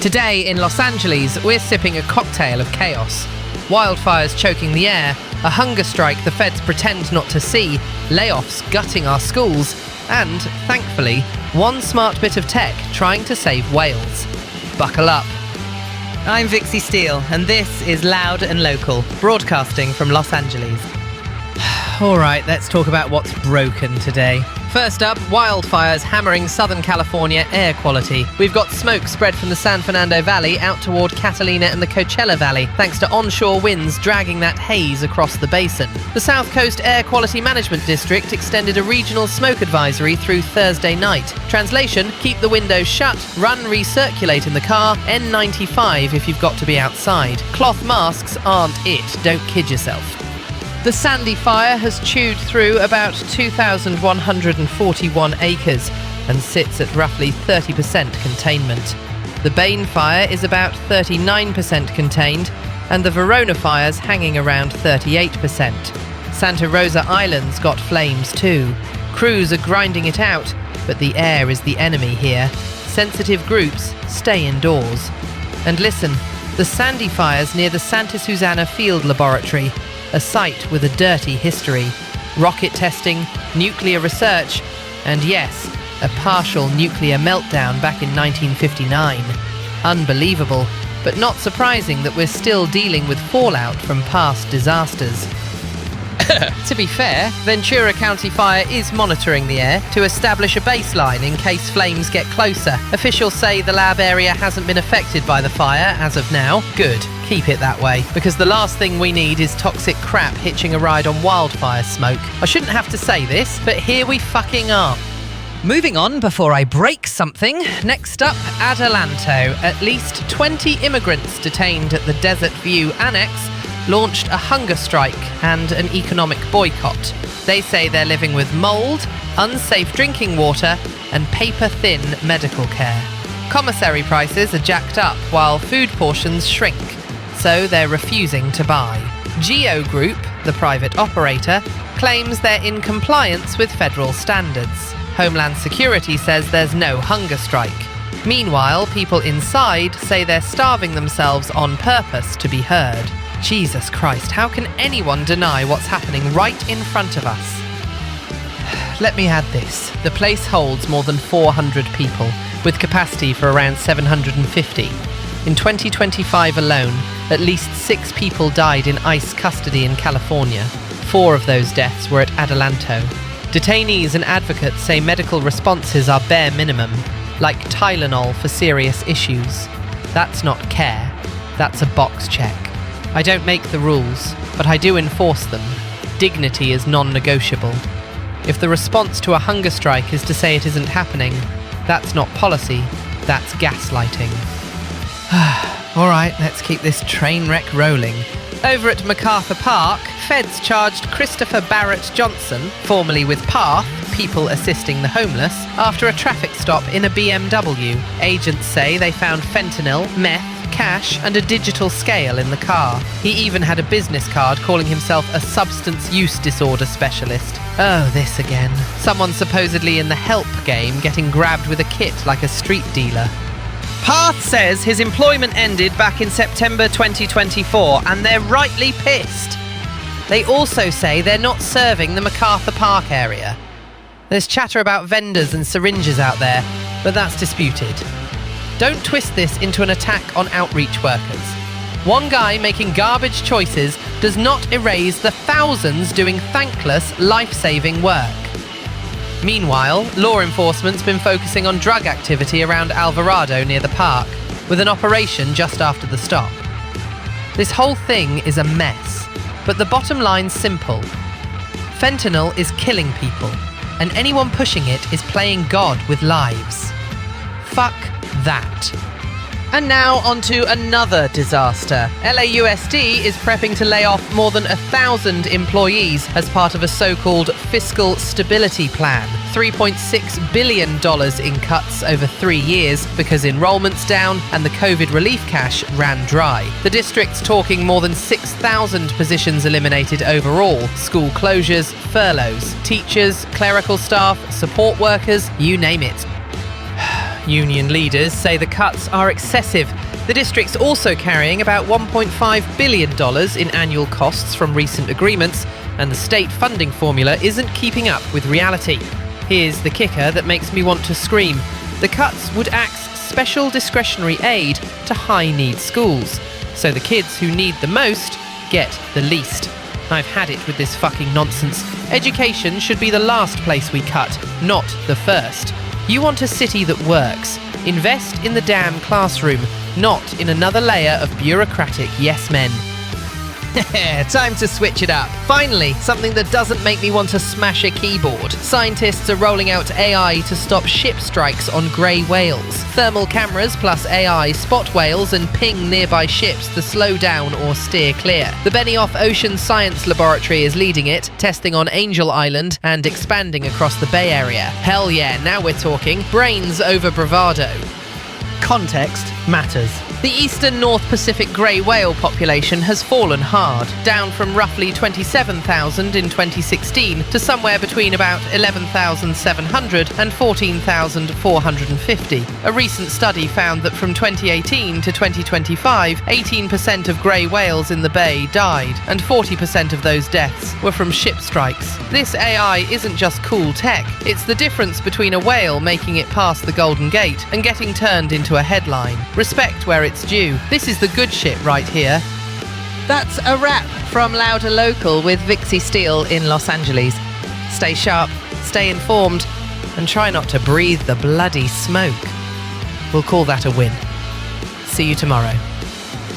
Today in Los Angeles, we're sipping a cocktail of chaos. Wildfires choking the air, a hunger strike the feds pretend not to see, layoffs gutting our schools, and, thankfully, one smart bit of tech trying to save whales. Buckle up. I'm Vixie Steele, and this is Loud and Local, broadcasting from Los Angeles. All right, let's talk about what's broken today. First up, wildfires hammering Southern California air quality. We've got smoke spread from the San Fernando Valley out toward Catalina and the Coachella Valley, thanks to onshore winds dragging that haze across the basin. The South Coast Air Quality Management District extended a regional smoke advisory through Thursday night. Translation, keep the windows shut, run recirculate in the car, N95 if you've got to be outside. Cloth masks aren't it, don't kid yourself. The Sandy fire has chewed through about 2,141 acres and sits at roughly 30% containment. The Borne fire is about 39% contained, and the Verona fire's hanging around 38%. Santa Rosa Island's got flames too. Crews are grinding it out, but the air is the enemy here. Sensitive groups stay indoors. And listen, the Sandy fire's near the Santa Susana Field Laboratory, a site with a dirty history, rocket testing, nuclear research, and yes, a partial nuclear meltdown back in 1959. Unbelievable, but not surprising that we're still dealing with fallout from past disasters. To be fair, Ventura County Fire is monitoring the air to establish a baseline in case flames get closer. Officials say the lab area hasn't been affected by the fire as of now. Good. Keep it that way, because the last thing we need is toxic crap hitching a ride on wildfire smoke. I shouldn't have to say this, but here we fucking are. Moving on before I break something, next up, Adelanto. At least 20 immigrants detained at the Desert View Annex launched a hunger strike and an economic boycott. They say they're living with mold, unsafe drinking water, and paper-thin medical care. Commissary prices are jacked up while food portions shrink, so they're refusing to buy. Geo Group, the private operator, claims they're in compliance with federal standards. Homeland Security says there's no hunger strike. Meanwhile, people inside say they're starving themselves on purpose to be heard. Jesus Christ, how can anyone deny what's happening right in front of us? Let me add this. The place holds more than 400 people, with capacity for around 750. In 2025 alone, at least 6 people died in ICE custody in California. 4 of those deaths were at Adelanto. Detainees and advocates say medical responses are bare minimum, like Tylenol for serious issues. That's not care, that's a box check. I don't make the rules, but I do enforce them. Dignity is non-negotiable. If the response to a hunger strike is to say it isn't happening, that's not policy, that's gaslighting. All right, let's keep this train wreck rolling. Over at MacArthur Park, feds charged Christopher Barrett Johnson, formerly with PATH, People Assisting the Homeless, after a traffic stop in a BMW. Agents say they found fentanyl, meth, cash, and a digital scale in the car. He even had a business card calling himself a substance use disorder specialist. Oh, this again. Someone supposedly in the help game getting grabbed with a kit like a street dealer. PATH says his employment ended back in September 2024, and they're rightly pissed. They also say they're not serving the MacArthur Park area. There's chatter about vendors and syringes out there, but that's disputed. Don't twist this into an attack on outreach workers. One guy making garbage choices does not erase the thousands doing thankless, life-saving work. Meanwhile, law enforcement's been focusing on drug activity around Alvarado near the park, with an operation just after the stop. This whole thing is a mess, but the bottom line's simple. Fentanyl is killing people, and anyone pushing it is playing God with lives. Fuck that. And now onto another disaster. LAUSD is prepping to lay off more than 1,000 employees as part of a so-called fiscal stability plan. $3.6 billion in cuts over 3 years because enrollment's down and the COVID relief cash ran dry. The district's talking more than 6,000 positions eliminated overall. School closures, furloughs, teachers, clerical staff, support workers, you name it. Union leaders say the cuts are excessive. The district's also carrying about $1.5 billion in annual costs from recent agreements, and the state funding formula isn't keeping up with reality. Here's the kicker that makes me want to scream. The cuts would axe special discretionary aid to high-need schools, so the kids who need the most get the least. I've had it with this fucking nonsense. Education should be the last place we cut, not the first. You want a city that works. Invest in the damn classroom, not in another layer of bureaucratic yes men. Time to switch it up. Finally, something that doesn't make me want to smash a keyboard. Scientists are rolling out AI to stop ship strikes on grey whales. Thermal cameras plus AI spot whales and ping nearby ships to slow down or steer clear. The Benioff Ocean Science Laboratory is leading it, testing on Angel Island and expanding across the Bay Area. Hell yeah, now we're talking. Brains over bravado. Context matters. The eastern North Pacific grey whale population has fallen hard, down from roughly 27,000 in 2016 to somewhere between about 11,700 and 14,450. A recent study found that from 2018 to 2025, 18% of grey whales in the bay died, and 40% of those deaths were from ship strikes. This AI isn't just cool tech, it's the difference between a whale making it past the Golden Gate and getting turned into a headline. Respect where it's due. This is the good shit right here. That's a wrap from Loud and Local with Vixie Steele in Los Angeles. Stay sharp, stay informed, and try not to breathe the bloody smoke. We'll call that a win. See you tomorrow.